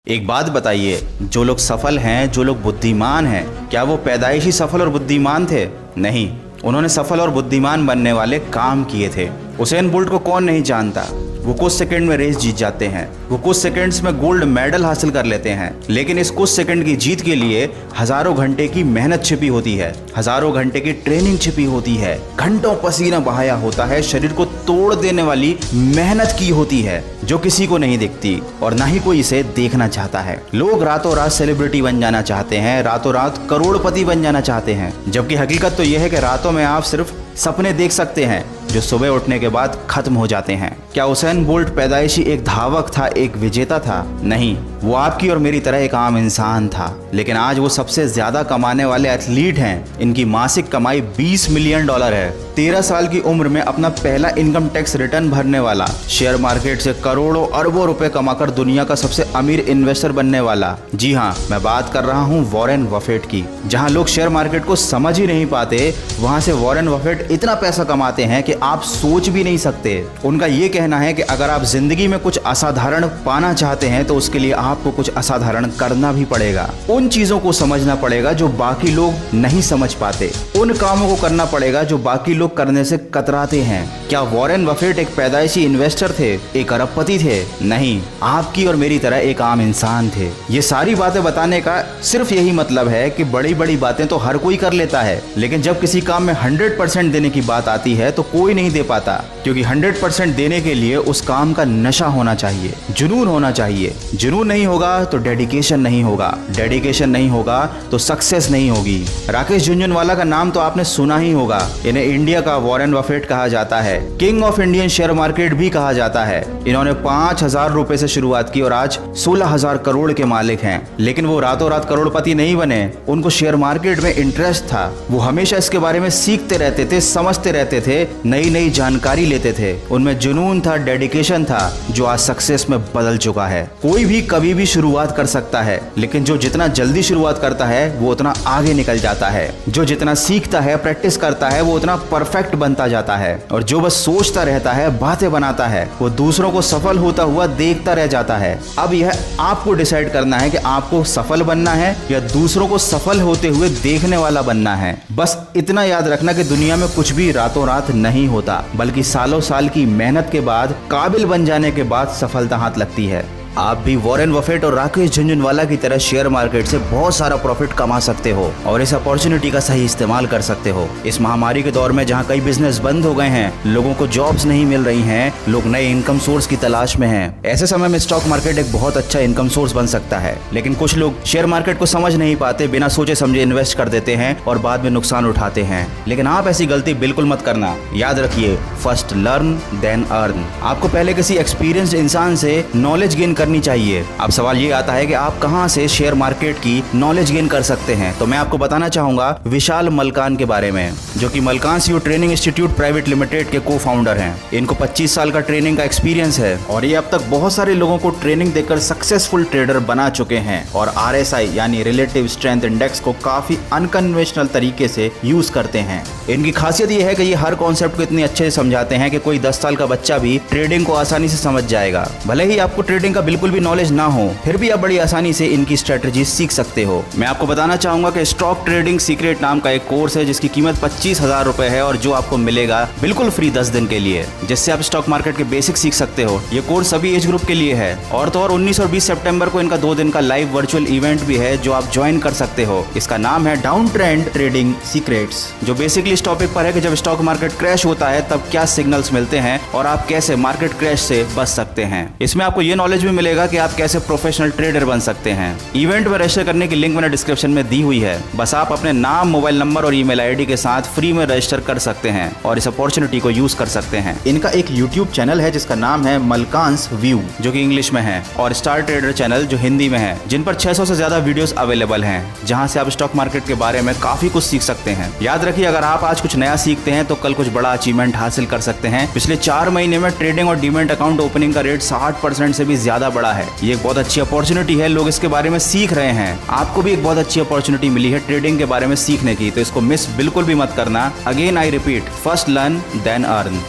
एक बात बताइए, जो लोग सफल हैं, जो लोग बुद्धिमान हैं, क्या वो पैदाइशी सफल और बुद्धिमान थे? नहीं, उन्होंने सफल और बुद्धिमान बनने वाले काम किए थे। उसेन बोल्ट को कौन नहीं जानता? वो कुछ सेकंड में रेस जीत जाते हैं, वो कुछ सेकंड्स में गोल्ड मेडल हासिल कर लेते हैं। लेकिन इस कुछ सेकंड की जीत के लिए हजारों घंटे की मेहनत छिपी होती है, हजारों घंटे की ट्रेनिंग छिपी होती है, घंटों पसीना बहाया होता है, शरीर को तोड़ देने वाली मेहनत की होती है जो किसी को नहीं दिखती और ना ही कोई इसे देखना चाहता है। लोग रातों रात सेलिब्रिटी बन जाना चाहते हैं, रातों रात करोड़पति बन जाना चाहते हैं, जबकि हकीकत तो यह है कि रातों में आप सिर्फ सपने देख सकते हैं जो सुबह उठने के बाद खत्म हो जाते हैं। क्या उसेन बोल्ट पैदाइशी एक धावक था, एक विजेता था? नहीं, वो आपकी और मेरी तरह एक आम इंसान था। लेकिन आज वो सबसे ज्यादा कमाने वाले एथलीट हैं। इनकी मासिक कमाई $20 मिलियन है। 13 साल की उम्र में अपना पहला इनकम टैक्स रिटर्न भरने वाला, शेयर मार्केट से करोड़ों अरबों रुपए कमाकर दुनिया का सबसे अमीर इन्वेस्टर बनने वाला। जी हाँ, मैं बात कर रहा हूँ वॉरेन बफेट की। जहाँ लोग शेयर मार्केट को समझ ही नहीं पाते, वहां से वॉरेन बफेट इतना पैसा कमाते हैं कि आप सोच भी नहीं सकते। उनका ये कहना है कि अगर आप जिंदगी में कुछ असाधारण पाना चाहते हैं तो उसके लिए आपको कुछ असाधारण करना भी पड़ेगा। उन चीजों को समझना पड़ेगा जो बाकी लोग नहीं समझ पाते, उन कामों को करना पड़ेगा जो बाकी लोग करने से कतराते हैं। क्या वॉरेन बफेट एक पैदाइशी इन्वेस्टर थे, एक अरबपति थे? नहीं, आपकी और मेरी तरह एक आम इंसान थे। ये सारी बातें बताने का सिर्फ यही मतलब है कि बड़ी बड़ी बातें तो हर कोई कर लेता है, लेकिन जब किसी काम में 100% देने की बात आती है तो कोई नहीं दे पाता, क्योंकि 100% देने के लिए उस काम का नशा होना चाहिए, जुनून होना चाहिए। जुनून नहीं होगा तो डेडिकेशन नहीं होगा, डेडिकेशन नहीं होगा तो सक्सेस नहीं होगी। राकेश झुनझुनवाला का नाम तो आपने सुना ही होगा। इन्हें इंडिया का वॉरेन बफेट कहा जाता है, king of Indian share market भी कहा जाता है। इन्होंने 5,000 रुपए से शुरुआत की और आज 16,000 करोड़ के मालिक हैं। लेकिन वो रातों रात करोड़पति नहीं बने, उनको शेयर मार्केट में इंटरेस्ट था। वो हमेशा इसके बारे में सीखते रहते थे, समझते रहते थे, नई नई जानकारी लेते थे। उनमें जुनून था, डेडिकेशन था, जो आज सक्सेस में बदल चुका है। कोई भी कभी भी शुरुआत कर सकता है, लेकिन जो जितना जल्दी शुरुआत करता है वो उतना आगे निकल जाता है। जो जितना सीखता है, प्रैक्टिस करता है, वो उतना परफेक्ट बनता जाता है। और जो बस सोचता रहता है, बातें बनाता है, वो दूसरों को सफल होता हुआ देखता रह जाता है। अब यह आपको डिसाइड करना है कि आपको सफल बनना है या दूसरों को सफल होते हुए देखने वाला बनना है। बस इतना याद रखना कि दुनिया में कुछ भी रातों रात नहीं होता, बल्कि सालों साल की मेहनत के बाद, काबिल बन जाने के बाद सफलता हाथ लगती है। आप भी वॉरेन बफेट और राकेश झुनझुनवाला की तरह शेयर मार्केट से बहुत सारा प्रॉफिट कमा सकते हो और इस अपॉर्चुनिटी का सही इस्तेमाल कर सकते हो। इस महामारी के दौर में जहां कई बिजनेस बंद हो गए हैं, लोगों को जॉब्स नहीं मिल रही हैं, लोग नए इनकम सोर्स की तलाश में हैं, ऐसे समय में स्टॉक मार्केट एक बहुत अच्छा इनकम सोर्स बन सकता है। लेकिन कुछ लोग शेयर मार्केट को समझ नहीं पाते, बिना सोचे समझे इन्वेस्ट कर देते हैं और बाद में नुकसान उठाते हैं। लेकिन आप ऐसी गलती बिल्कुल मत करना। याद रखिए, फर्स्ट लर्न देन अर्न। आपको पहले किसी एक्सपीरियंस्ड इंसान से नॉलेज गेन करनी चाहिए। अब सवाल ये आता है कि आप कहां से शेयर मार्केट की नॉलेज गेन कर सकते हैं। तो मैं आपको बताना चाहूंगा विशाल मलकान के बारे में, जो कि Malkan CEO training institute private limited के को फाउंडर हैं। इनको 25 साल का ट्रेनिंग का एक्सपीरियंस है और ये अब तक बहुत सारे लोगों को ट्रेनिंग देकर सक्सेसफुल ट्रेडर बना चुके हैं और RSI यानी रिलेटिव स्ट्रेंथ इंडेक्स को काफी अनकन्वेंशनल तरीके से यूज करते हैं। इनकी खासियत ये है कि ये हर कॉन्सेप्ट को इतने अच्छे से समझाते हैं कि कोई 10 साल का बच्चा भी ट्रेडिंग को आसानी से समझ जाएगा। भले ही आपको ट्रेडिंग का बिल्कुल भी नॉलेज ना हो, फिर भी आप बड़ी आसानी से इनकी स्ट्रेटजी सीख सकते हो। मैं आपको बताना चाहूंगा कि स्टॉक ट्रेडिंग सीक्रेट नाम का एक कोर्स है जिसकी कीमत 25,000 रुपए है और जो आपको मिलेगा बिल्कुल फ्री 10 दिन के लिए, जिससे आप स्टॉक मार्केट के बेसिक सीख सकते हो। ये कोर्स सभी एज ग्रुप के लिए है और तो और 19 और 20 सितंबर को इनका 2 दिन का लाइव वर्चुअल इवेंट भी है जो आप ज्वाइन कर सकते हो। इसका नाम है डाउन ट्रेंड ट्रेडिंग सीक्रेट्स, जो बेसिकली इस टॉपिक पर है कि जब स्टॉक मार्केट क्रैश होता है तब क्या सिग्नल्स मिलते हैं और आप कैसे मार्केट क्रैश से बच सकते हैं। इसमें आपको ये नॉलेज भी मिलेगा कि आप कैसे प्रोफेशनल ट्रेडर बन सकते हैं। इवेंट में रजिस्टर करने की लिंक मैंने डिस्क्रिप्शन में दी हुई है। बस आप अपने नाम, मोबाइल नंबर और ईमेल आईडी के साथ फ्री में रजिस्टर कर सकते हैं और इस अपॉर्चुनिटी को यूज कर सकते हैं। इनका एक यूट्यूब चैनल है जिसका नाम है मलकान्स व्यू, जो कि इंग्लिश में है, और स्टार ट्रेडर चैनल जो हिंदी में है, जिन पर 600 से ज्यादा वीडियोस अवेलेबल हैं, जहां से आप स्टॉक मार्केट के बारे में काफी कुछ सीख सकते हैं। याद रखिए, अगर आप आज कुछ नया सीखते हैं तो कल कुछ बड़ा अचीवमेंट हासिल कर सकते हैं। पिछले 4 महीने में ट्रेडिंग और डीमैट अकाउंट ओपनिंग का रेट 60% से भी ज्यादा बढ़ा है। ये एक बहुत अच्छी अपॉर्चुनिटी है, लोग इसके बारे में सीख रहे हैं। आपको भी एक बहुत अच्छी अपॉर्चुनिटी मिली है ट्रेडिंग के बारे में सीखने की, तो इसको मिस बिल्कुल भी मत करना। Again I repeat, first learn then earn.